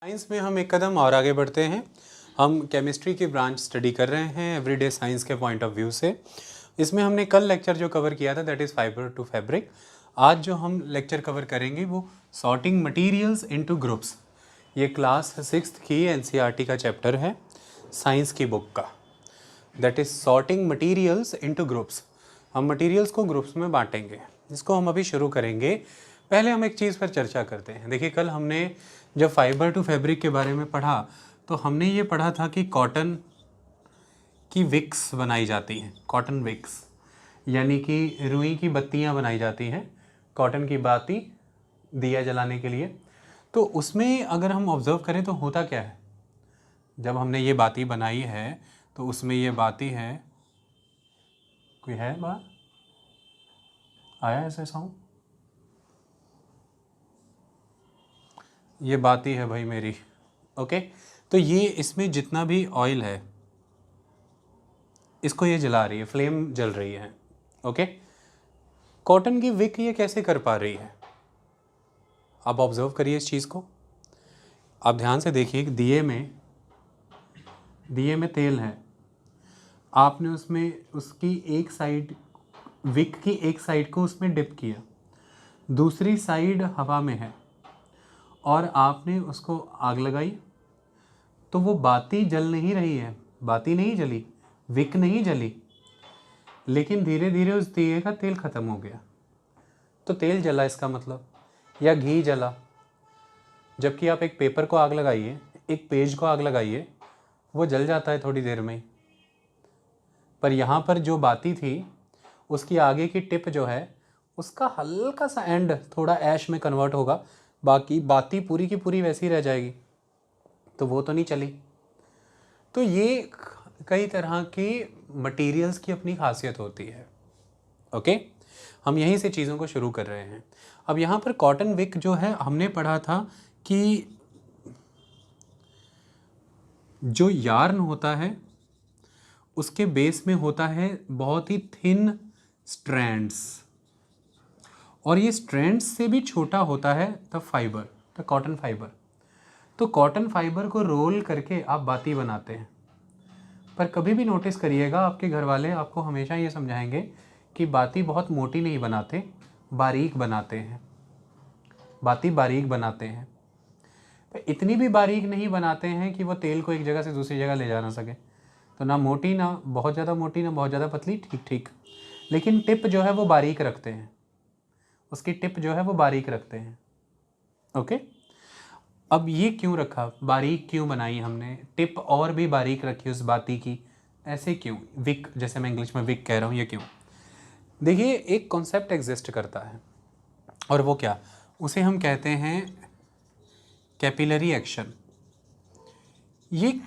Science में हम एक कदम और आगे बढ़ते हैं। हम केमिस्ट्री की ब्रांच स्टडी कर रहे हैं एवरीडे साइंस के पॉइंट ऑफ व्यू से। इसमें हमने कल लेक्चर जो कवर किया था that is fibre to fabric. आज जो हम लेक्चर कवर करेंगे वो सॉर्टिंग मटेरियल्स इनटू ग्रुप्स। ये क्लास 6th की एनसीईआरटी का चैप्टर है साइंस की बुक का, that is sorting materials into groups. हम मटेरियल्स को ग्रुप्स में बांटेंगे, इसको हम अभी शुरू करेंगे। पहले हम एक चीज़ पर चर्चा करते हैं। देखिए, कल हमने जब फाइबर टू फैब्रिक के बारे में पढ़ा तो हमने ये पढ़ा था कि कॉटन की विक्स बनाई जाती हैं, कॉटन विक्स, यानी कि रुई की बत्तियां बनाई जाती हैं, कॉटन की बाती दिया जलाने के लिए। तो उसमें अगर हम ऑब्ज़र्व करें तो होता क्या है, जब हमने ये बाती बनाई है तो उसमें ये बाती है, कोई है बात आया ऐसे साउंड, ये बाती है भाई मेरी, ओके। तो ये इसमें जितना भी ऑयल है इसको ये जला रही है, फ्लेम जल रही है, ओके। कॉटन की विक ये कैसे कर पा रही है, आप ऑब्जर्व करिए इस चीज़ को। आप ध्यान से देखिए, दिए में तेल है, आपने उसमें उसकी एक साइड, विक की एक साइड को उसमें डिप किया, दूसरी साइड हवा में है और आपने उसको आग लगाई, तो वो बाती जल नहीं रही है, बाती नहीं जली, विक नहीं जली, लेकिन धीरे धीरे उस दिए का तेल खत्म हो गया। तो तेल जला इसका मतलब, या घी जला। जबकि आप एक पेपर को आग लगाइए, एक पेज को आग लगाइए, वो जल जाता है थोड़ी देर में। पर यहाँ पर जो बाती थी उसकी आगे की टिप जो है उसका हल्का सा एंड थोड़ा ऐश में कन्वर्ट होगा, बाकी बाती पूरी की पूरी वैसी रह जाएगी, तो वो तो नहीं चली। तो ये कई तरह की मटेरियल्स की अपनी खासियत होती है, ओके। हम यहीं से चीज़ों को शुरू कर रहे हैं। अब यहाँ पर कॉटन विक जो है, हमने पढ़ा था कि जो यार्न होता है उसके बेस में होता है बहुत ही थिन स्ट्रैंड्स, और ये स्ट्रैंड्स से भी छोटा होता है the fibre, the cotton fibre. तो कॉटन फाइबर को रोल करके आप बाती बनाते हैं। पर कभी भी नोटिस करिएगा, आपके घर वाले आपको हमेशा ये समझाएंगे कि बाती बहुत मोटी नहीं बनाते, बारीक बनाते हैं, बाती बारीक बनाते हैं। पर इतनी भी बारीक नहीं बनाते हैं कि वो तेल को एक जगह से दूसरी जगह ले जा ना सके। तो ना मोटी, ना बहुत ज़्यादा मोटी, ना बहुत ज़्यादा पतली, ठीक ठीक। लेकिन टिप जो है वो बारीक रखते हैं, उसकी टिप जो है वो बारीक रखते हैं, ओके। अब ये क्यों रखा, बारीक क्यों बनाई हमने, टिप और भी बारीक रखी उस बाती की, ऐसे क्यों, विक, जैसे मैं इंग्लिश में विक कह रहा हूँ, ये क्यों? देखिए, एक कॉन्सेप्ट एग्जिस्ट करता है, और वो क्या, उसे हम कहते हैं कैपिलरी एक्शन। ये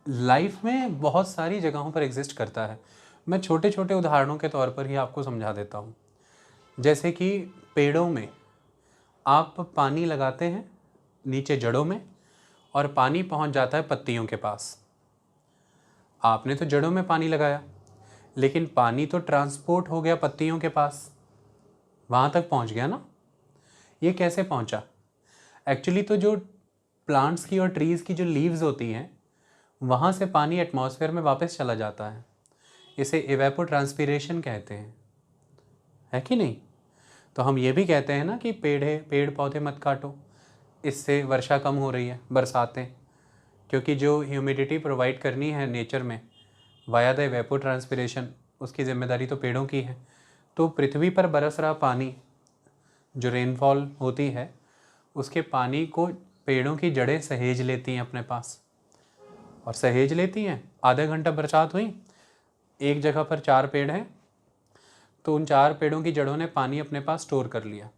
लाइफ में बहुत सारी जगहों पर एग्जिस्ट करता है। मैं छोटे छोटे उदाहरणों के तौर पर ही आपको समझा देता हूँ। जैसे कि पेड़ों में आप पानी लगाते हैं नीचे जड़ों में, और पानी पहुँच जाता है पत्तियों के पास। आपने तो जड़ों में पानी लगाया, लेकिन पानी तो ट्रांसपोर्ट हो गया पत्तियों के पास, वहाँ तक पहुँच गया ना। ये कैसे पहुँचा? एक्चुअली तो जो प्लांट्स की और ट्रीज़ की जो लीव्स होती हैं, वहाँ से पानी एटमॉस्फेयर में वापस चला जाता है। इसे इवेपोट्रांसपीरेशन कहते हैं, है कि नहीं? तो हम ये भी कहते हैं ना कि पेड़ पौधे मत काटो, इससे वर्षा कम हो रही है, बरसातें, क्योंकि जो ह्यूमिडिटी प्रोवाइड करनी है नेचर में वाया द इवेपोट्रांसपीरेशन, उसकी जिम्मेदारी तो पेड़ों की है। तो पृथ्वी पर बरस रहा पानी, जो रेनफॉल होती है, उसके पानी को पेड़ों की जड़ें सहेज लेती हैं अपने पास, और सहेज लेती हैं। आधा घंटा बरसात हुई, एक जगह पर 4 पेड़ हैं, तो उन 4 पेड़ों की जड़ों ने पानी अपने पास स्टोर कर लिया।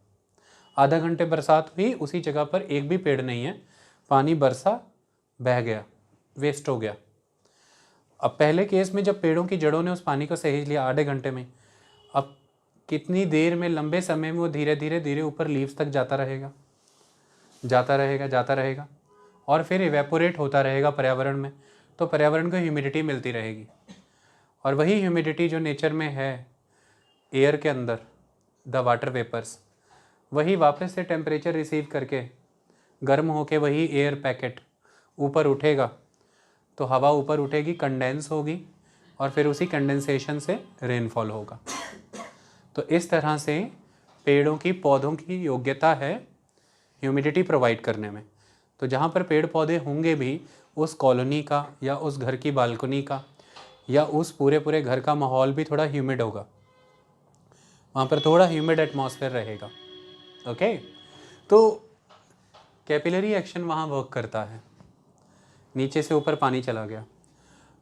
आधा घंटे बरसात हुई, उसी जगह पर एक भी पेड़ नहीं है, पानी बरसा, बह गया, वेस्ट हो गया। अब पहले केस में जब पेड़ों की जड़ों ने उस पानी को सहेज लिया आधे घंटे में, अब कितनी देर में, लंबे समय में वो धीरे धीरे धीरे ऊपर लीव्स तक जाता रहेगा, जाता रहेगा, जाता रहेगा, और फिर इवेपोरेट होता रहेगा पर्यावरण में। तो पर्यावरण को ह्यूमिडिटी मिलती रहेगी, और वही ह्यूमिडिटी जो नेचर में है एयर के अंदर, द वाटर वेपर्स, वही वापस से टेम्परेचर रिसीव करके गर्म होके वही एयर पैकेट ऊपर उठेगा, तो हवा ऊपर उठेगी, कंडेंस होगी और फिर उसी कंडेंसेशन से रेनफॉल होगा। तो इस तरह से पेड़ों की, पौधों की योग्यता है ह्यूमिडिटी प्रोवाइड करने में। तो जहाँ पर पेड़ पौधे होंगे भी, उस कॉलोनी का या उस घर की बालकनी का या उस पूरे घर का माहौल भी थोड़ा ह्यूमिड होगा, वहाँ पर थोड़ा ह्यूमिड एटमॉस्फेयर रहेगा। ओके, तो कैपिलरी एक्शन वहाँ वर्क करता है। नीचे से ऊपर पानी चला गया,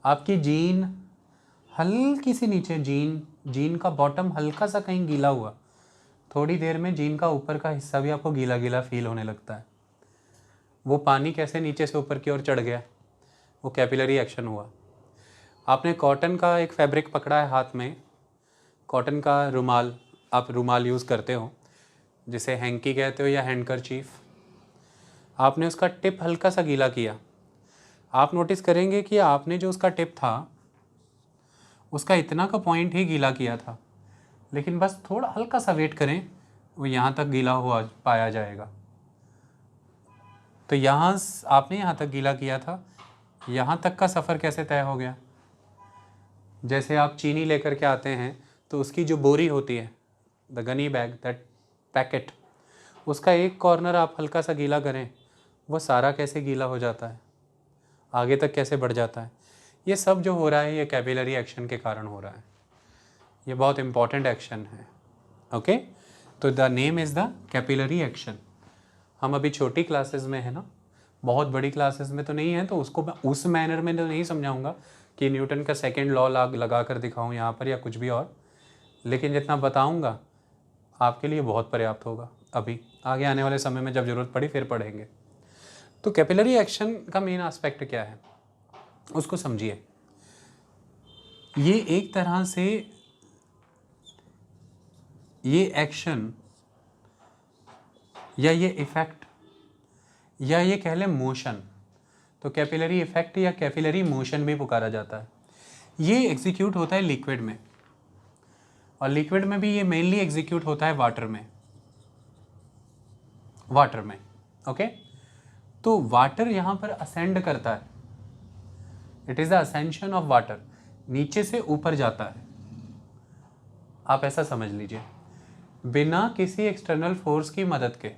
आपकी जीन हल्की सी नीचे, जीन का बॉटम हल्का सा कहीं गीला हुआ, थोड़ी देर में जीन का ऊपर का हिस्सा भी आपको गीला गीला फील होने लगता है। वो पानी कैसे नीचे से ऊपर की ओर चढ़ गया, वो कैपिलरी एक्शन हुआ। आपने कॉटन का एक फैब्रिक पकड़ा है हाथ में, कॉटन का रुमाल, आप रुमाल यूज़ करते हो जिसे हैंकी कहते हो या हैंडकरचीफ, आपने उसका टिप हल्का सा गीला किया, आप नोटिस करेंगे कि आपने जो उसका टिप था उसका इतना का पॉइंट ही गीला किया था, लेकिन बस थोड़ा हल्का सा वेट करें, वो यहाँ तक गीला हुआ पाया जाएगा। तो यहाँ आपने यहाँ तक गीला किया था, यहाँ तक का सफ़र कैसे तय हो गया? जैसे आप चीनी लेकर के आते हैं तो उसकी जो बोरी होती है, the gunny bag, that packet, उसका एक कॉर्नर आप हल्का सा गीला करें, वो सारा कैसे गीला हो जाता है, आगे तक कैसे बढ़ जाता है। ये सब जो हो रहा है ये कैपिलरी एक्शन के कारण हो रहा है। ये बहुत इंपॉर्टेंट एक्शन है। ओके, तो the name is the capillary action. हम अभी छोटी क्लासेस में है ना, बहुत बड़ी क्लासेस में तो नहीं है, तो उसको मैं उस मैनर में तो नहीं समझाऊंगा कि न्यूटन का सेकंड लॉ लगा कर दिखाऊं यहाँ पर या कुछ भी और, लेकिन जितना बताऊंगा आपके लिए बहुत पर्याप्त होगा। अभी आगे आने वाले समय में जब ज़रूरत पड़ी फिर पढ़ेंगे। तो कैपिलरी एक्शन का मेन एस्पेक्ट क्या है उसको समझिए। ये एक तरह से ये एक्शन या ये इफ़ेक्ट या ये कह लें मोशन, तो कैपिलरी इफ़ेक्ट या कैपिलरी मोशन भी पुकारा जाता है। ये एग्जीक्यूट होता है लिक्विड में, और लिक्विड में भी ये मेनली एग्जीक्यूट होता है वाटर में। ओके, तो वाटर यहाँ पर असेंड करता है, it is the ascension of water, नीचे से ऊपर जाता है। आप ऐसा समझ लीजिए, बिना किसी एक्सटर्नल फोर्स की मदद के,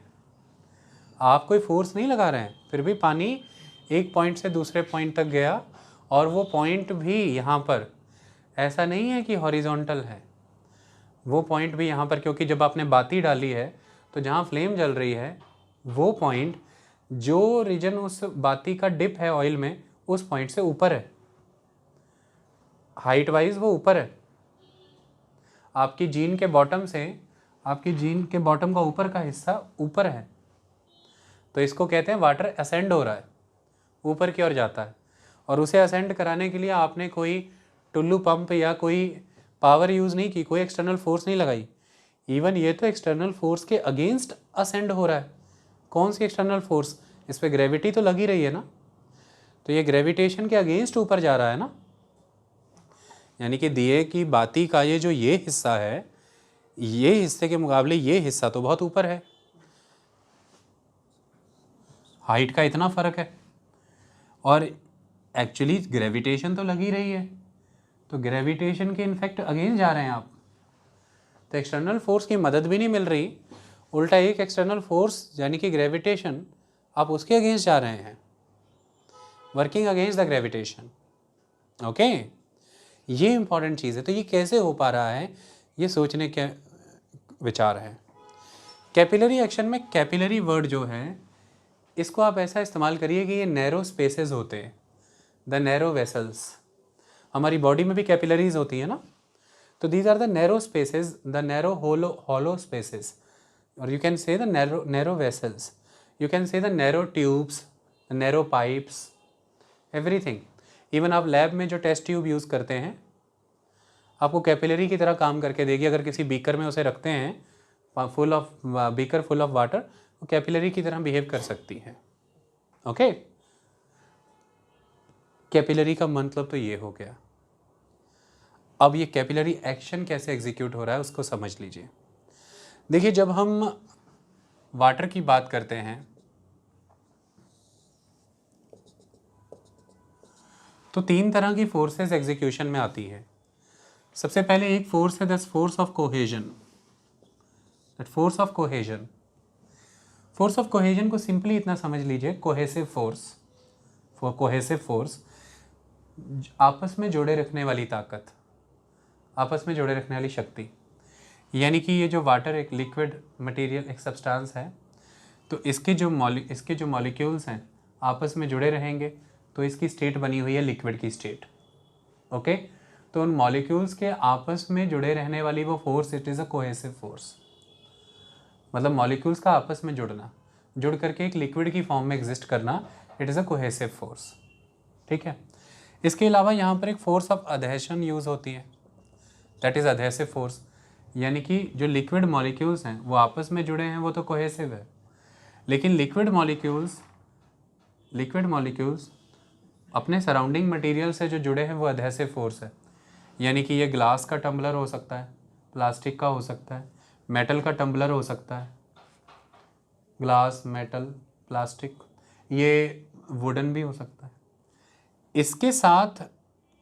आप कोई फोर्स नहीं लगा रहे हैं, फिर भी पानी एक पॉइंट से दूसरे पॉइंट तक गया, और वो पॉइंट भी यहाँ पर ऐसा नहीं है कि हॉरिजॉन्टल है, वो पॉइंट भी यहाँ पर, क्योंकि जब आपने बाती डाली है तो जहाँ फ्लेम जल रही है वो पॉइंट, जो रीजन उस बाती का डिप है ऑयल में, उस पॉइंट से ऊपर है, हाइट वाइज वो ऊपर है। आपकी जीन के बॉटम से, आपकी जीन के बॉटम का ऊपर का हिस्सा ऊपर है, तो इसको कहते हैं वाटर असेंड हो रहा है, ऊपर की ओर जाता है। और उसे असेंड कराने के लिए आपने कोई टुल्लू पंप या कोई पावर यूज़ नहीं की, कोई एक्सटर्नल फोर्स नहीं लगाई। इवन ये तो एक्सटर्नल फोर्स के अगेंस्ट असेंड हो रहा है। कौन सी एक्सटर्नल फोर्स? इस पर ग्रेविटी तो लगी रही है ना, तो ये ग्रेविटेशन के अगेंस्ट ऊपर जा रहा है ना, यानी कि दिए की बाती का ये जो ये हिस्सा है, ये हिस्से के मुकाबले ये हिस्सा तो बहुत ऊपर है, हाइट का इतना फ़र्क है, और एक्चुअली ग्रेविटेशन तो लगी रही है, तो ग्रेविटेशन के इनफैक्ट अगेंस्ट जा रहे हैं आप, तो एक्सटर्नल फोर्स की मदद भी नहीं मिल रही, उल्टा एक एक्सटर्नल फोर्स यानी कि ग्रेविटेशन, आप उसके अगेंस्ट जा रहे हैं, working against the gravitation. Okay, ये इंपॉर्टेंट चीज़ है। तो ये कैसे हो पा रहा है, ये सोचने के विचार है। कैपिलरी एक्शन में कैपिलरी वर्ड जो है, इसको आप ऐसा इस्तेमाल करिए कि ये नैरो स्पेसेस होते हैं, द नैरो वेसल्स। हमारी बॉडी में भी कैपिलरीज होती है ना, तो these are the narrow spaces, the narrow hollow spaces, और you can say the narrow vessels, you can say the narrow tubes, narrow pipes, everything. Even आप लैब में जो टेस्ट ट्यूब यूज़ करते हैं, आपको कैपिलरी की तरह काम करके देगी। अगर किसी बीकर में उसे रखते हैं, बीकर फुल ऑफ वाटर, वो कैपिलरी की तरह बिहेव कर सकती है। ओके, कैपिलरी का मतलब तो ये हो गया। अब ये कैपिलरी एक्शन कैसे एग्जीक्यूट हो रहा है उसको समझ लीजिए। देखिए, जब हम वाटर की बात करते हैं तो 3 तरह की फोर्सेस एग्जीक्यूशन में आती है। सबसे पहले एक फोर्स है that's force of cohesion. That force of cohesion, force of cohesion को सिंपली इतना समझ लीजिए, कोहेसिव फोर्स, कोहेसिव फोर्स, आपस में जोड़े रखने वाली ताकत, आपस में जोड़े रखने वाली शक्ति। यानी कि ये जो वाटर एक लिक्विड मटेरियल, एक सब्सटेंस है, तो इसके जो मॉलिक्यूल्स हैं आपस में जुड़े रहेंगे तो इसकी स्टेट बनी हुई है लिक्विड की स्टेट। ओके, तो उन मॉलिक्यूल्स के आपस में जुड़े रहने वाली वो force, it is a cohesive force. मतलब मॉलिक्यूल्स का आपस में जुड़ना, जुड़ करके एक लिक्विड की फॉर्म में एग्जिस्ट करना, it is a cohesive force. ठीक है, इसके अलावा यहाँ पर एक फोर्स ऑफ अधेशन यूज़ होती है, दैट इज़ अधेसिव फोर्स। यानी कि जो लिक्विड मॉलिक्यूल्स हैं वो आपस में जुड़े हैं, वो तो कोहेसिव है, लेकिन लिक्विड मॉलिक्यूल्स अपने सराउंडिंग मटेरियल से जो जुड़े हैं वो अधेसिव फोर्स है। यानी कि ये ग्लास का टम्बलर हो सकता है, प्लास्टिक का हो सकता है, मेटल का टम्बलर हो सकता है, ग्लास, मेटल, प्लास्टिक, ये वुडन भी हो सकता है। इसके साथ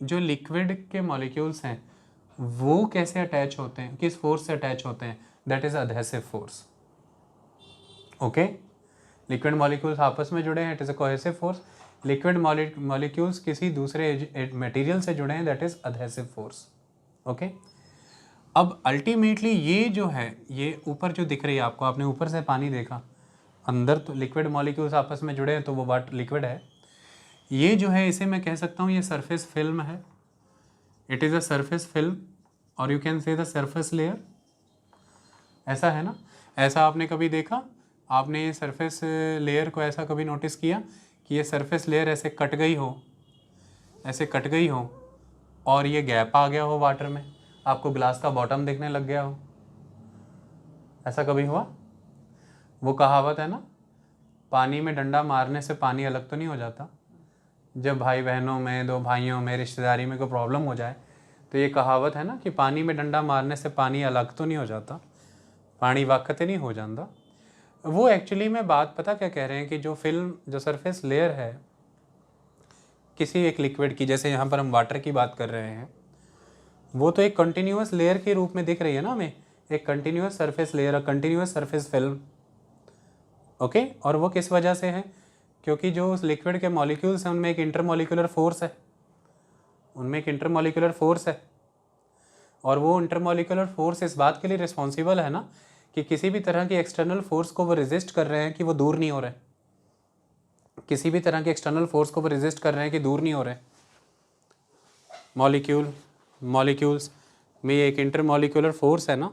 जो लिक्विड के मॉलिक्यूल्स हैं वो कैसे अटैच होते हैं, किस फोर्स से अटैच होते हैं, that is adhesive force. Okay, liquid molecules आपस में जुड़े हैं, it is a cohesive force. Liquid molecules किसी दूसरे मटेरियल से जुड़े हैं, that is adhesive force. Okay, अब अल्टीमेटली ये जो है, ये ऊपर जो दिख रही है आपको, आपने ऊपर से पानी देखा, अंदर तो लिक्विड मॉलिक्यूल्स आपस में जुड़े हैं तो वो वाटर लिक्विड है। ये जो है इसे मैं कह सकता हूँ ये सरफेस फिल्म है, it is a surface film, और you can say the surface layer. ऐसा है ना, ऐसा आपने कभी देखा, आपने ये सरफेस लेयर को ऐसा कभी नोटिस किया कि ये सरफेस लेयर ऐसे कट गई हो, ऐसे कट गई हो और ये गैप आ गया हो वाटर में, आपको ग्लास का बॉटम दिखने लग गया हो, ऐसा कभी हुआ? वो कहावत है ना, पानी में डंडा मारने से पानी अलग तो नहीं हो जाता। जब भाई बहनों में, दो भाइयों में, रिश्तेदारी में कोई प्रॉब्लम हो जाए तो ये कहावत है ना कि पानी में डंडा मारने से पानी अलग तो नहीं हो जाता, पानी वाकत नहीं हो जाता। वो एक्चुअली में बात पता क्या कह रहे हैं कि जो फिल्म, जो सरफेस लेयर है किसी एक लिक्विड की, जैसे यहाँ पर हम वाटर की बात कर रहे हैं, वो तो एक कंटिन्यूस लेयर के रूप में दिख रही है ना हमें, एक continuous surface layer, continuous surface film. Okay, और वो किस वजह से है, क्योंकि जो उस लिक्विड के मॉलिक्यूल्स हैं उनमें एक इंटरमॉलिक्यूलर फोर्स है, उनमें एक इंटरमॉलिक्यूलर फोर्स है, और वो इंटरमॉलिक्यूलर फोर्स इस बात के लिए रिस्पॉन्सिबल है ना कि किसी भी तरह की एक्सटर्नल फोर्स को वो रेजिस्ट कर रहे हैं कि वो दूर नहीं हो रहे, किसी भी तरह के एक्सटर्नल फोर्स को वो रेजिस्ट कर रहे हैं कि दूर नहीं हो रहे। मॉलिक्यूल्स में एक इंटरमॉलिक्यूलर फोर्स है ना,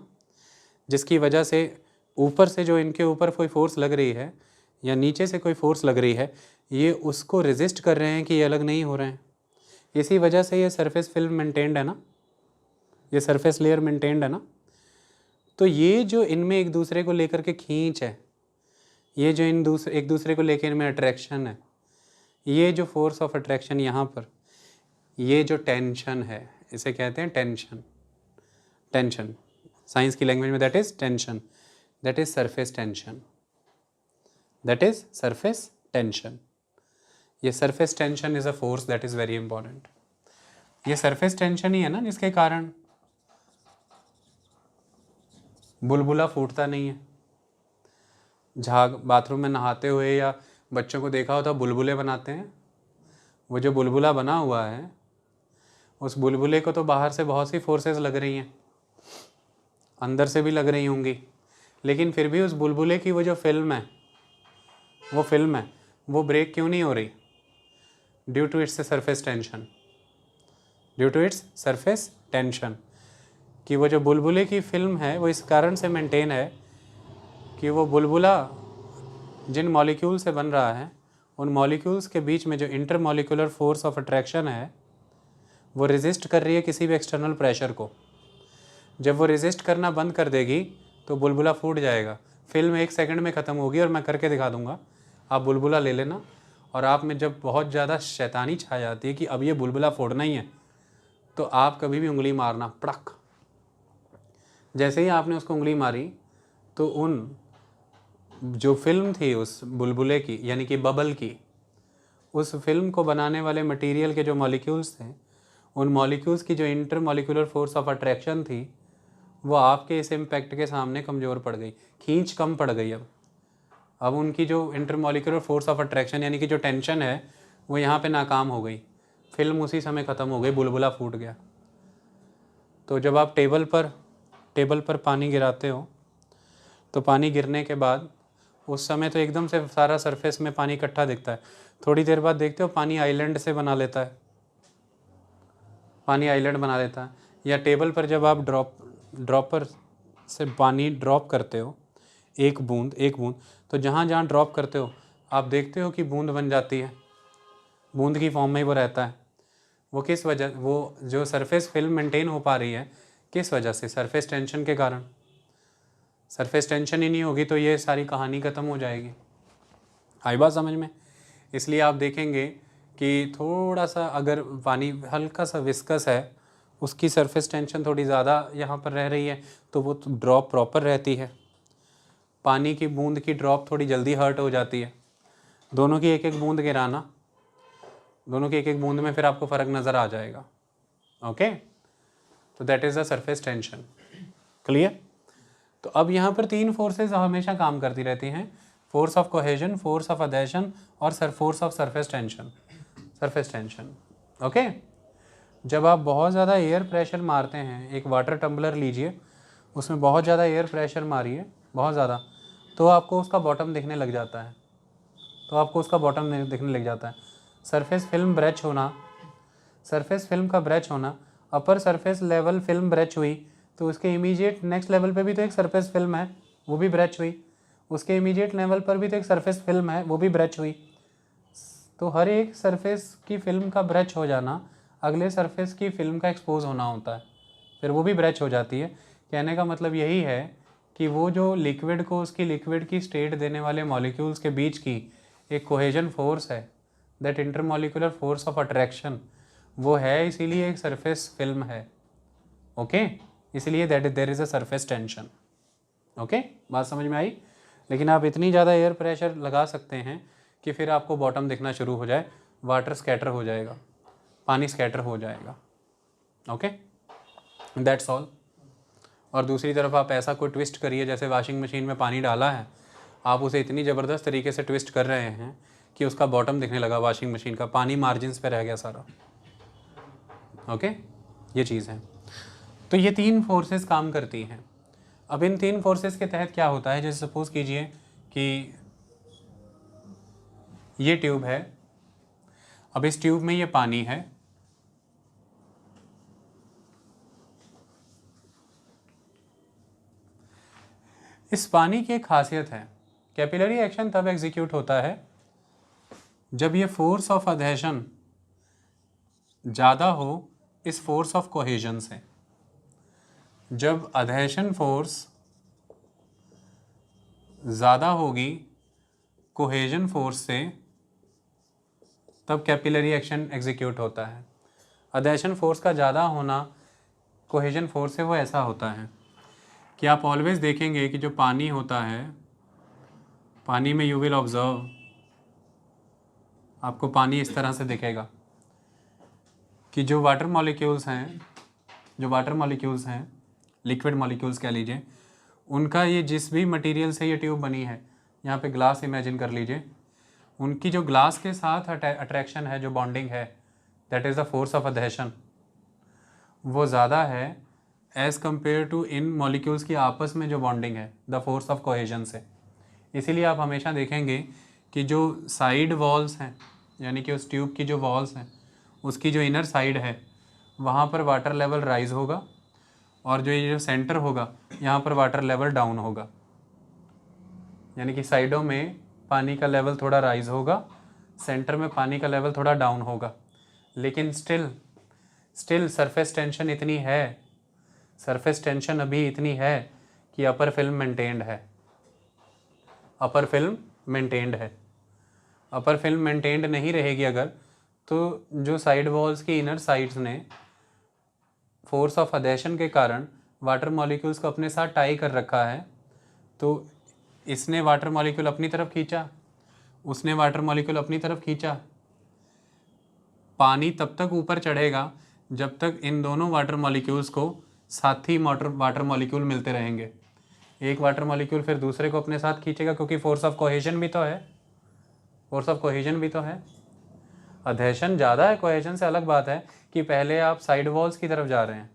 जिसकी वजह से ऊपर से जो इनके ऊपर कोई फोर्स लग रही है या नीचे से कोई फोर्स लग रही है, ये उसको रेजिस्ट कर रहे हैं कि ये अलग नहीं हो रहे हैं। इसी वजह से ये सरफेस फिल्म मेंटेन्ड है ना, ये सरफेस लेयर मेंटेन्ड है ना। तो ये जो इनमें एक दूसरे को लेकर के खींच है, ये जो एक दूसरे को लेकर इनमें अट्रैक्शन है, ये जो फोर्स ऑफ अट्रैक्शन यहाँ पर, ये जो टेंशन है, इसे कहते हैं टेंशन। टेंशन साइंस की लैंग्वेज में that is tension, that is surface tension, that is surface tension. ये surface tension is a force that is very important. ये सरफेस टेंशन ही है ना जिसके कारण बुलबुला फूटता नहीं है। झाग बाथरूम में नहाते हुए या बच्चों को देखा होता बुलबुले बनाते हैं, वो जो बुलबुला बना हुआ है उस बुलबुले को तो बाहर से बहुत सी फोर्सेस लग रही हैं, अंदर से भी लग रही होंगी, लेकिन फिर भी उस बुलबुले की वो जो फिल्म है, वो फिल्म है, वो ब्रेक क्यों नहीं हो रही? Due to its surface tension, due to its surface tension. कि वो जो बुलबुले की फिल्म है वो इस कारण से मेंटेन है कि वो बुलबुला जिन मॉलिक्यूल से बन रहा है उन मॉलिक्यूल्स के बीच में जो इंटरमॉलिक्यूलर फोर्स ऑफ अट्रैक्शन है वो रेजिस्ट कर रही है किसी भी एक्सटर्नल प्रेशर को। जब वो रेजिस्ट करना बंद कर देगी तो बुलबुला फूट जाएगा। फिल्म 1 सेकंड में ख़त्म होगी और मैं करके दिखा दूंगा, आप बुलबुला ले लेना। और आप में जब बहुत ज़्यादा शैतानी छा जाती है कि अब ये बुलबुला फोड़ना ही है, तो आप कभी भी उंगली मारना, पड़क, जैसे ही आपने उसको उंगली मारी तो उन जो फिल्म थी उस बुलबुले की, यानी कि बबल की, उस फिल्म को बनाने वाले मटेरियल के जो मॉलिक्यूल्स थे, उन मॉलिक्यूल्स की जो इंटरमॉलिक्यूलर फोर्स ऑफ अट्रैक्शन थी वो आपके इस इम्पैक्ट के सामने कमज़ोर पड़ गई, खींच कम पड़ गई। अब उनकी जो इंटरमॉलिक्यूलर फोर्स ऑफ अट्रैक्शन यानी कि जो टेंशन है वो यहाँ पे नाकाम हो गई, फिल्म उसी समय ख़त्म हो गई, बुलबुला फूट गया। तो जब आप टेबल पर पानी गिराते हो तो पानी गिरने के बाद उस समय तो एकदम से सारा सरफेस में पानी इकट्ठा दिखता है, थोड़ी देर बाद देखते हो पानी आइलैंड से बना लेता है, पानी आइलैंड बना लेता है। या टेबल पर जब आप ड्रॉपर से पानी ड्रॉप करते हो, एक बूंद तो जहाँ जहाँ ड्रॉप करते हो आप देखते हो कि बूंद बन जाती है, बूंद की फॉर्म में वो रहता है। वो किस वजह, वो जो सरफेस फिल्म मेंटेन हो पा रही है किस वजह से? सरफेस टेंशन के कारण। सरफेस टेंशन ही नहीं होगी तो ये सारी कहानी ख़त्म हो जाएगी। आई बात समझ में? इसलिए आप देखेंगे कि थोड़ा सा अगर पानी हल्का सा विस्कस है, उसकी सरफेस टेंशन थोड़ी ज़्यादा यहाँ पर रह रही है तो वो ड्रॉप प्रॉपर रहती है। पानी की बूंद की ड्रॉप थोड़ी जल्दी हर्ट हो जाती है। दोनों की एक एक बूंद गिराना, दोनों की एक एक बूंद में फिर आपको फ़र्क नज़र आ जाएगा। ओके, तो that is the surface tension. Clear? तो अब यहाँ पर तीन फोर्सेस हमेशा काम करती रहती हैं, force of cohesion, force of adhesion और force of surface tension. Okay, जब आप बहुत ज़्यादा एयर प्रेशर मारते हैं, एक वाटर टम्बलर लीजिए, उसमें बहुत ज़्यादा एयर प्रेशर मारिए, बहुत ज़्यादा, तो आपको उसका बॉटम दिखने लग जाता है, सरफेस फिल्म ब्रेच होना, सरफेस फिल्म का ब्रेच होना, upper surface level film breach हुई तो उसके इमीडिएट नेक्स्ट लेवल पे भी तो एक सरफेस फिल्म है, वो भी ब्रेच हुई, उसके इमीडिएट लेवल पर भी तो एक सरफेस फिल्म है, वो भी ब्रेच हुई। तो हर एक सरफेस की फिल्म का ब्रेच हो जाना अगले सरफेस की फिल्म का एक्सपोज होना होता है, फिर वो भी ब्रेच हो जाती है। कहने का मतलब यही है कि वो जो लिक्विड को उसकी लिक्विड की स्टेट देने वाले मॉलिक्यूल्स के बीच की एक कोहेजन फोर्स है, that intermolecular force of attraction, वो है, इसीलिए एक सरफेस फिल्म है। ओके, इसलिए that there is a surface tension. Okay, बात समझ में आई? लेकिन आप इतनी ज़्यादा एयर प्रेशर लगा सकते हैं कि फिर आपको बॉटम दिखना शुरू हो जाए, वाटर स्कैटर हो जाएगा, पानी स्कैटर हो जाएगा। Okay, that's all. और दूसरी तरफ आप ऐसा कोई ट्विस्ट करिए, जैसे वॉशिंग मशीन में पानी डाला है, आप उसे इतनी ज़बरदस्त तरीके से ट्विस्ट कर रहे हैं कि उसका बॉटम दिखने लगा वॉशिंग मशीन का, पानी मार्जिन्स पे रह गया सारा। ओके, ये चीज़ है। तो ये तीन फोर्सेस काम करती हैं। अब इन तीन फोर्सेस के तहत क्या होता है, जैसे सपोज कीजिए कि ये ट्यूब है, अब इस ट्यूब में ये पानी है, इस पानी की एक खासियत है, कैपिलरी एक्शन तब एग्जीक्यूट होता है जब ये फोर्स ऑफ अधेशन ज़्यादा हो इस फोर्स ऑफ कोहेजन से। जब अधेशन फोर्स ज़्यादा होगी कोहेजन फोर्स से, तब कैपिलरी एक्शन एग्जीक्यूट होता है। अधेशन फोर्स का ज़्यादा होना कोहेजन फोर्स से वो ऐसा होता है कि आप ऑलवेज देखेंगे कि जो पानी होता है, पानी में यू विल ऑब्जर्व, आपको पानी इस तरह से दिखेगा कि जो वाटर मॉलिक्यूल्स हैं, लिक्विड मॉलिक्यूल्स कह लीजिए, उनका ये जिस भी मटेरियल से ये ट्यूब बनी है, यहाँ पे ग्लास इमेजिन कर लीजिए, उनकी जो ग्लास के साथ अट्रैक्शन है, जो बॉन्डिंग है, that is the force of adhesion, वो ज़्यादा है एज़ कम्पेयर टू इन मॉलिक्यूल्स की आपस में जो बॉन्डिंग है, द फोर्स ऑफ कोहेजन से। इसीलिए आप हमेशा देखेंगे कि जो साइड वॉल्स हैं, यानी कि उस ट्यूब की जो वॉल्स हैं, उसकी जो इनर साइड है, वहाँ पर वाटर लेवल राइज होगा, और जो ये जो सेंटर होगा, यहाँ पर वाटर लेवल डाउन होगा। यानी कि साइडों में पानी का लेवल थोड़ा राइज होगा, सेंटर में पानी का लेवल थोड़ा डाउन होगा, लेकिन स्टिल सरफेस टेंशन इतनी है, सरफेस टेंशन अभी इतनी है कि अपर फिल्म मेंटेन्ड है, अपर फिल्म मेंटेन्ड नहीं रहेगी अगर, तो जो साइड वॉल्स की इनर साइड्स ने फोर्स ऑफ अधेशन के कारण वाटर मॉलिक्यूल्स को अपने साथ टाई कर रखा है, तो इसने वाटर मॉलिक्यूल अपनी तरफ खींचा, उसने वाटर मॉलिक्यूल अपनी तरफ खींचा, पानी तब तक ऊपर चढ़ेगा जब तक इन दोनों वाटर मॉलिक्यूल्स को साथी वाटर मॉलिक्यूल मिलते रहेंगे। एक वाटर मॉलिक्यूल फिर दूसरे को अपने साथ खींचेगा, क्योंकि फोर्स ऑफ कोहेजन भी तो है, फोर्स ऑफ कोहेजन भी तो है। अधेशन ज़्यादा है, कोहेजन से अलग बात है कि पहले आप साइड वॉल्स की तरफ जा रहे हैं,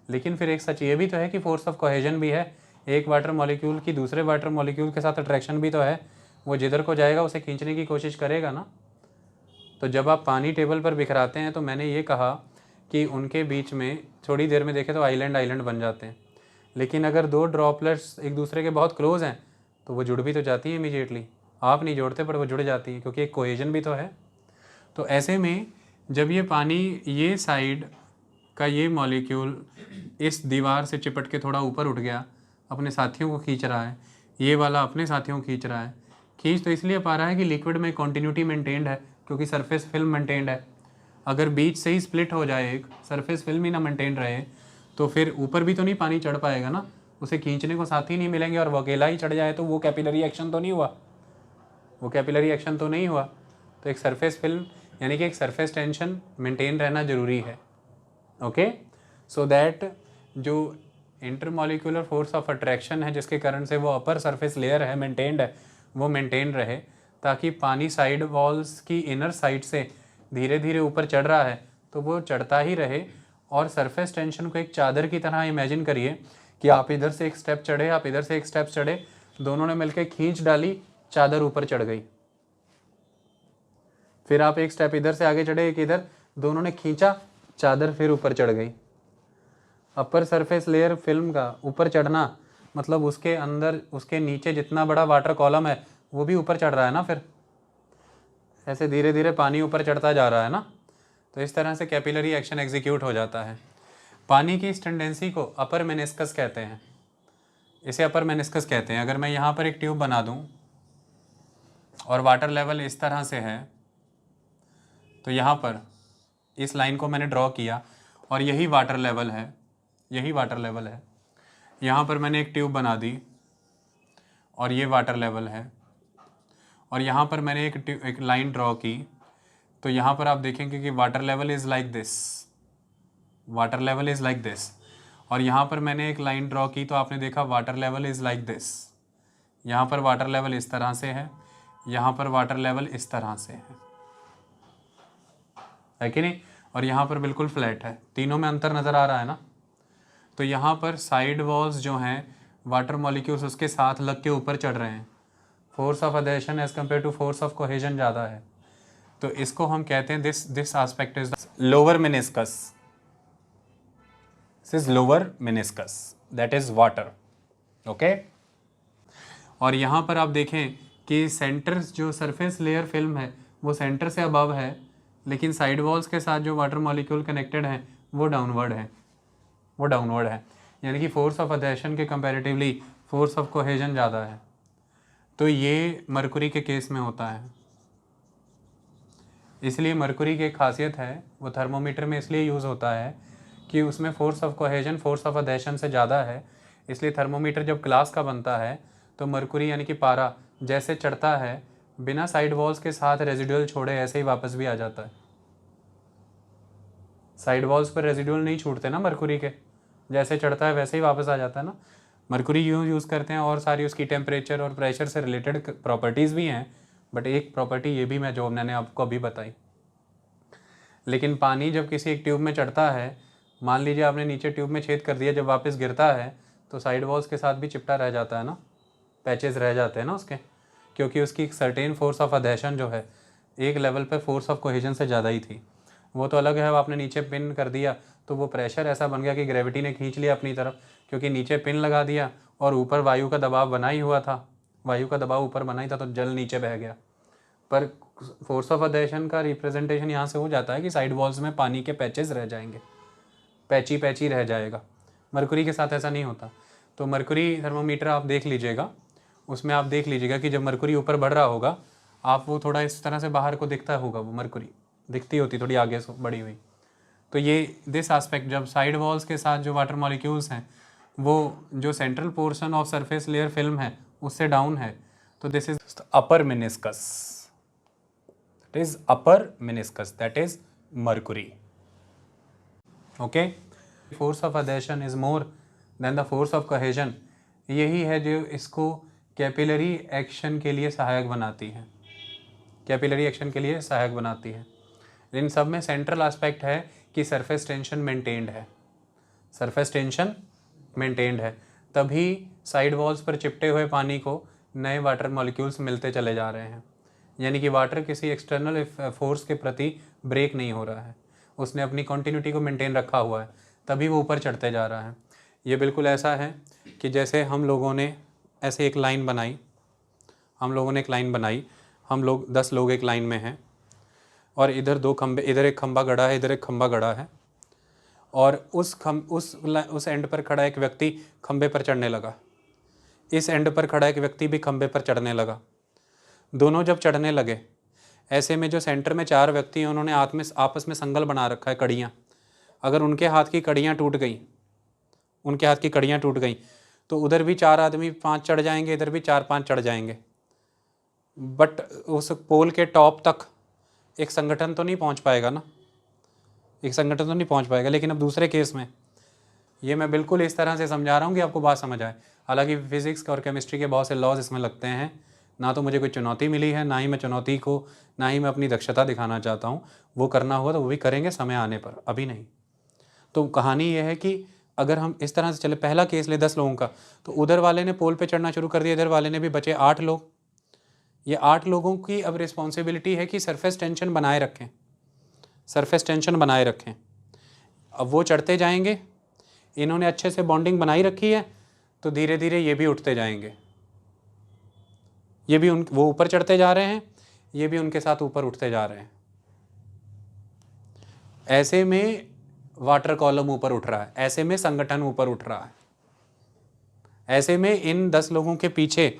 लेकिन फिर एक सच ये भी तो है कि फोर्स ऑफ कोहेजन भी है। एक वाटर मॉलिक्यूल की दूसरे वाटर मॉलिक्यूल के साथ अट्रैक्शन भी तो है, वो जिधर को जाएगा उसे खींचने की कोशिश करेगा ना। तो जब आप पानी टेबल पर बिखराते हैं तो मैंने ये कहा कि उनके बीच में थोड़ी देर में देखें तो आइलैंड आइलैंड बन जाते हैं, लेकिन अगर दो ड्रॉपलेट्स एक दूसरे के बहुत क्लोज हैं तो वो जुड़ भी तो जाती है इमीडिएटली। आप नहीं जोड़ते पर वो जुड़ जाती है, क्योंकि एक कोहेजन भी तो है। तो ऐसे में जब ये पानी ये साइड का ये मॉलिक्यूल इस दीवार से चिपट के थोड़ा ऊपर उठ गया, अपने साथियों को खींच रहा है, ये वाला अपने साथियों को खींच रहा है। खींच तो इसलिए पा रहा है कि लिक्विड में कॉन्टिन्यूटी मेंटेन्ड है, क्योंकि सरफेस फिल्म मेंटेन्ड है। अगर बीच से ही स्प्लिट हो जाए, एक सरफेस फिल्म ही ना मेंटेन रहे, तो फिर ऊपर भी तो नहीं पानी चढ़ पाएगा ना, उसे खींचने को साथी नहीं मिलेंगे, और वो अकेला ही चढ़ जाए तो वो कैपिलरी एक्शन तो नहीं हुआ, वो कैपिलरी एक्शन तो नहीं हुआ। तो एक सरफेस फिल्म यानी कि एक सरफेस टेंशन मेंटेन रहना ज़रूरी है। ओके, सो दैट जो इंटरमॉलिक्यूलर फोर्स ऑफ अट्रैक्शन है जिसके कारण से वो अपर सरफेस लेयर है मेंटेन्ड है, वो मेंटेन रहे, ताकि पानी साइड वॉल्स की इनर साइड से धीरे धीरे ऊपर चढ़ रहा है तो वो चढ़ता ही रहे। और सरफेस टेंशन को एक चादर की तरह इमेजिन करिए कि आप इधर से एक स्टेप चढ़े, आप इधर से एक स्टेप चढ़े, दोनों ने मिलकर खींच डाली, चादर ऊपर चढ़ गई। फिर आप एक स्टेप इधर से आगे चढ़े, एक इधर, दोनों ने खींचा, चादर फिर ऊपर चढ़ गई। अपर सरफेस लेयर फिल्म का ऊपर चढ़ना मतलब उसके अंदर उसके नीचे जितना बड़ा वाटर कॉलम है वो भी ऊपर चढ़ रहा है ना। फिर ऐसे धीरे धीरे पानी ऊपर चढ़ता जा रहा है ना। तो इस तरह से कैपिलरी एक्शन एग्जीक्यूट हो जाता है। पानी की इस टेंडेंसी को अपर मेनिस्कस कहते हैं, इसे अपर मेनिस्कस कहते हैं। अगर मैं यहाँ पर एक ट्यूब बना दूँ और वाटर लेवल इस तरह से है, तो यहाँ पर इस लाइन को मैंने ड्रॉ किया और यही वाटर लेवल है, यही वाटर लेवल है। यहाँ पर मैंने एक ट्यूब बना दी और ये वाटर लेवल है, और यहाँ पर मैंने एक लाइन ड्रॉ की, तो यहाँ पर आप देखेंगे कि water level is like this, water level is like this. और यहाँ पर मैंने एक लाइन ड्रॉ की तो आपने देखा water level is like this. यहाँ पर वाटर लेवल इस तरह से है, यहाँ पर वाटर लेवल इस तरह से है कि नहीं, और यहाँ पर बिल्कुल फ्लैट है। तीनों में अंतर नज़र आ रहा है ना। तो यहाँ पर साइड वॉल्स जो हैं वाटर मॉलिक्यूल्स उसके साथ लग के ऊपर चढ़ रहे हैं, force of adhesion as compare to force of cohesion ज़्यादा है। तो इसको हम कहते हैं this aspect is lower meniscus, this is lower meniscus, that is water. Okay, और यहाँ पर आप देखें कि सेंटर जो सरफेस लेयर फिल्म है वो सेंटर से अबव है, लेकिन साइड वॉल्स के साथ जो वाटर मॉलिक्यूल कनेक्टेड हैं वो डाउनवर्ड है, वो डाउनवर्ड है। यानी कि फोर्स ऑफ अधेशन के कंपैरेटिवली फोर्स ऑफ कोहेजन ज़्यादा है। तो ये मरकुरी के केस में होता है। इसलिए मरकुरी की एक खासियत है, वो थर्मोमीटर में इसलिए यूज़ होता है कि उसमें force of cohesion force of adhesion से ज़्यादा है। इसलिए थर्मोमीटर जब ग्लास का बनता है तो मरकुरी यानी कि पारा जैसे चढ़ता है बिना साइड वॉल्स के साथ रेजिडुअल छोड़े ऐसे ही वापस भी आ जाता है। साइड वॉल्स पर रेजिडुअल नहीं छूटते ना मरकुरी के, जैसे चढ़ता है वैसे ही वापस आ जाता है ना। मरकुरी यूज़ करते हैं और सारी उसकी टेम्परेचर और प्रेशर से रिलेटेड प्रॉपर्टीज़ भी हैं, बट एक प्रॉपर्टी ये भी मैं जो मैंने आपको अभी बताई। लेकिन पानी जब किसी एक ट्यूब में चढ़ता है, मान लीजिए आपने नीचे ट्यूब में छेद कर दिया, जब वापस गिरता है तो साइड वॉल्स के साथ भी चिपटा रह जाता है ना, पैचेस रह जाते हैं ना उसके, क्योंकि उसकी एक सर्टेन फोर्स ऑफ अधेशन जो है एक लेवल पे फोर्स ऑफ कोहेजन से ज़्यादा ही थी। वो तो अलग है, वो आपने नीचे पिन कर दिया तो वो प्रेशर ऐसा बन गया कि ग्रेविटी ने खींच लिया अपनी तरफ, क्योंकि नीचे पिन लगा दिया और ऊपर वायु का दबाव बना ही हुआ था, वायु का दबाव ऊपर बना ही था, तो जल नीचे बह गया। पर फोर्स ऑफ अधेशन का रिप्रेजेंटेशन यहाँ से हो जाता है कि साइड वॉल्स में पानी के पैचेस रह जाएंगे, पैची पैची रह जाएगा। मरकुरी के साथ ऐसा नहीं होता। तो मरकुरी थर्मोमीटर आप देख लीजिएगा, उसमें आप देख लीजिएगा कि जब मरकुरी ऊपर बढ़ रहा होगा आप वो थोड़ा इस तरह से बाहर को दिखता होगा, वो मरकुरी दिखती होती थोड़ी आगे से बड़ी हुई। तो ये दिस एस्पेक्ट जब साइड वॉल्स के साथ जो वाटर मॉलिक्यूल्स हैं वो जो central portion of surface layer film है उससे डाउन है, तो this is upper meniscus, it is upper meniscus, that is mercury. Okay, force of adhesion is more than the force of cohesion. यही है जो इसको कैपिलरी एक्शन के लिए सहायक बनाती है, कैपिलरी एक्शन के लिए सहायक बनाती है। इन सब में सेंट्रल एस्पेक्ट है कि सरफेस टेंशन मेंटेन्ड है, सरफेस टेंशन मेंटेन्ड है, तभी साइड वॉल्स पर चिपटे हुए पानी को नए वाटर मॉलिक्यूल्स मिलते चले जा रहे हैं। यानी कि वाटर किसी एक्सटर्नल फोर्स के प्रति ब्रेक नहीं हो रहा है, उसने अपनी कॉन्टिन्यूटी को मेंटेन रखा हुआ है, तभी वो ऊपर चढ़ते जा रहा है। ये बिल्कुल ऐसा है कि जैसे हम लोगों ने ऐसे एक लाइन बनाई, हम लोगों ने एक लाइन बनाई, हम लोग 10 लोग एक लाइन में हैं और इधर 2 खंबे, इधर एक खंबा गड़ा है, इधर एक खंबा गड़ा है, और उस एंड पर खड़ा एक व्यक्ति खंबे पर चढ़ने लगा, इस एंड पर खड़ा एक व्यक्ति भी खंबे पर चढ़ने लगा। दोनों जब चढ़ने लगे, ऐसे में जो सेंटर में 4 व्यक्ति हैं उन्होंने आपस में संगल बना रखा है, कड़ियाँ। अगर उनके हाथ की कड़ियाँ टूट गई, उनके हाथ की कड़ियाँ टूट गई तो उधर भी 4 आदमी 5 चढ़ जाएंगे, इधर भी 4-5 चढ़ जाएंगे, बट उस पोल के टॉप तक एक संगठन तो नहीं पहुंच पाएगा ना, एक संगठन तो नहीं पहुंच पाएगा। लेकिन अब दूसरे केस में ये मैं बिल्कुल इस तरह से समझा रहा हूँ कि आपको बात समझ आए। हालांकि फिजिक्स और केमिस्ट्री के बहुत से लॉज इसमें लगते हैं, ना तो मुझे कोई चुनौती मिली है, ना ही मैं चुनौती को, ना ही मैं अपनी दक्षता दिखाना चाहता हूँ। वो करना हुआ तो वो भी करेंगे समय आने पर, अभी नहीं। तो कहानी ये है कि अगर हम इस तरह से चले, पहला केस ले 10 लोगों का, तो उधर वाले ने पोल पे चढ़ना शुरू कर दिया, इधर वाले ने भी, बचे 8 लोग। ये 8 लोगों की अब रिस्पॉन्सिबिलिटी है कि सरफेस टेंशन बनाए रखें, सरफेस टेंशन बनाए रखें। अब वो चढ़ते जाएंगे, इन्होंने अच्छे से बॉन्डिंग बनाई रखी है, तो धीरे धीरे ये भी उठते जाएंगे, ये भी वो ऊपर चढ़ते जा रहे हैं, ये भी उनके साथ ऊपर उठते जा रहे हैं। ऐसे में वाटर कॉलम ऊपर उठ रहा है, ऐसे में संगठन ऊपर उठ रहा है, ऐसे में इन 10 लोगों के पीछे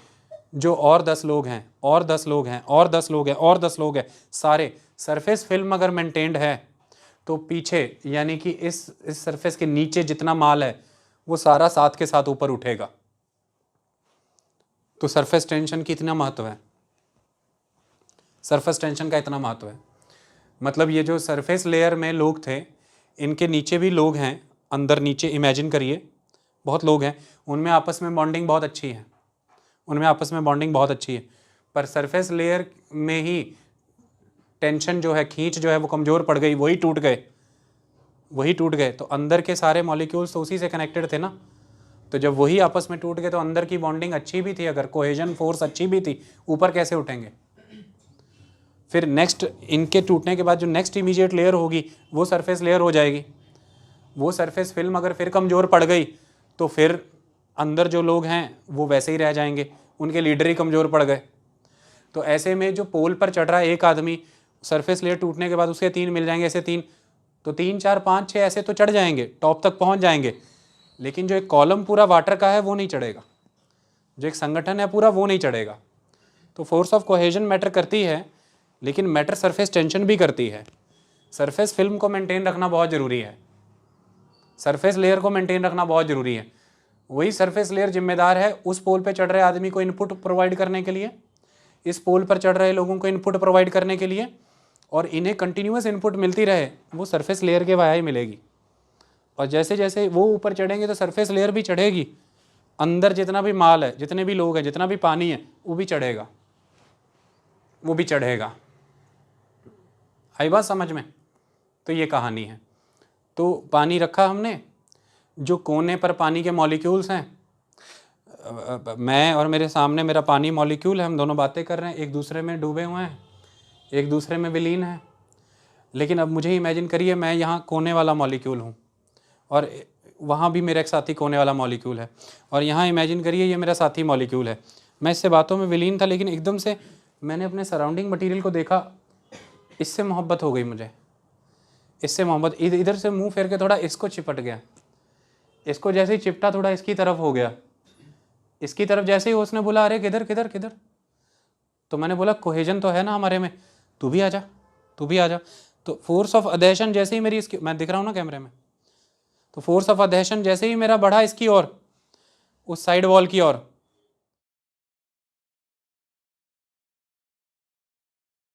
जो और 10 लोग हैं, और 10 लोग हैं, और 10 लोग हैं, और 10 लोग हैं, सारे सरफेस फिल्म अगर मेंटेन्ड है तो पीछे, यानी कि इस सरफेस के नीचे जितना माल है वो सारा साथ के साथ ऊपर उठेगा। तो सरफेस टेंशन की इतना महत्व है, सरफेस टेंशन का इतना महत्व है। मतलब ये जो सरफेस लेयर में लोग थे, इनके नीचे भी लोग हैं, अंदर नीचे इमेजिन करिए बहुत लोग हैं, उनमें आपस में बॉन्डिंग बहुत अच्छी है, उनमें आपस में बॉन्डिंग बहुत अच्छी है, पर सरफेस लेयर में ही टेंशन जो है, खींच जो है वो कमज़ोर पड़ गई, वही टूट गए, वही टूट गए। तो अंदर के सारे मॉलिक्यूल्स तो उसी से कनेक्टेड थे ना, तो जब वही आपस में टूट गए तो अंदर की बॉन्डिंग अच्छी भी थी, अगर कोहेजन फोर्स अच्छी भी थी, ऊपर कैसे उठेंगे? फिर नेक्स्ट, इनके टूटने के बाद जो नेक्स्ट इमीडिएट लेयर होगी वो सरफेस लेयर हो जाएगी। वो सरफेस फिल्म अगर फिर कमज़ोर पड़ गई तो फिर अंदर जो लोग हैं वो वैसे ही रह जाएंगे, उनके लीडर ही कमज़ोर पड़ गए। तो ऐसे में जो पोल पर चढ़ रहा है एक आदमी, सरफेस लेयर टूटने के बाद उसके 3 मिल जाएंगे, ऐसे 3, तो 3 4 5 6 ऐसे तो चढ़ जाएंगे, टॉप तक पहुंच जाएंगे। लेकिन जो एक कॉलम पूरा वाटर का है वो नहीं चढ़ेगा, जो एक संगठन है पूरा वो नहीं चढ़ेगा। तो फोर्स ऑफ कोहेजन मैटर करती है, लेकिन मैटर सरफेस टेंशन भी करती है। सरफेस फिल्म को मेंटेन रखना बहुत ज़रूरी है, सरफेस लेयर को मेंटेन रखना बहुत ज़रूरी है। वही सरफेस लेयर जिम्मेदार है उस पोल पे चढ़ रहे आदमी को इनपुट प्रोवाइड करने के लिए, इस पोल पर चढ़ रहे लोगों को इनपुट प्रोवाइड करने के लिए, और इन्हें कंटिन्यूस इनपुट मिलती रहे, वो सरफेस लेयर के वाया ही मिलेगी। और जैसे जैसे वो ऊपर चढ़ेंगे तो सरफेस लेयर भी चढ़ेगी, अंदर जितना भी माल है, जितने भी लोग हैं, जितना भी पानी है, वो भी चढ़ेगा, वो भी चढ़ेगा। आई बात समझ में? तो ये कहानी है। तो पानी रखा हमने, जो कोने पर पानी के मॉलिक्यूल्स हैं, मैं और मेरे सामने मेरा पानी मॉलिक्यूल है, हम दोनों बातें कर रहे हैं, एक दूसरे में डूबे हुए हैं, एक दूसरे में विलीन है। लेकिन अब मुझे इमेजिन करिए मैं यहाँ कोने वाला मॉलिक्यूल हूँ और वहाँ भी मेरा एक साथी कोने वाला मॉलिक्यूल है, और यहाँ इमेजिन करिए ये मेरा साथी मॉलिक्यूल है। मैं इससे बातों में विलीन था, लेकिन एकदम से मैंने अपने सराउंडिंग मटेरियल को देखा, इससे मोहब्बत हो गई मुझे, इससे मोहब्बत। इधर से मुंह फेर के थोड़ा इसको चिपट गया, इसको जैसे ही चिपटा थोड़ा इसकी तरफ हो गया, इसकी तरफ जैसे ही उसने बोला अरे किधर किधर किधर, तो मैंने बोला कोहेजन तो है ना हमारे में, तू भी आ जा, तू भी आ जा। तो फोर्स ऑफ अधेशन जैसे ही मेरी इसकी, मैं दिख रहा हूँ ना कैमरे में, तो फोर्स ऑफ अधेशन जैसे ही मेरा बढ़ा इसकी ओर, उस साइड वॉल की ओर,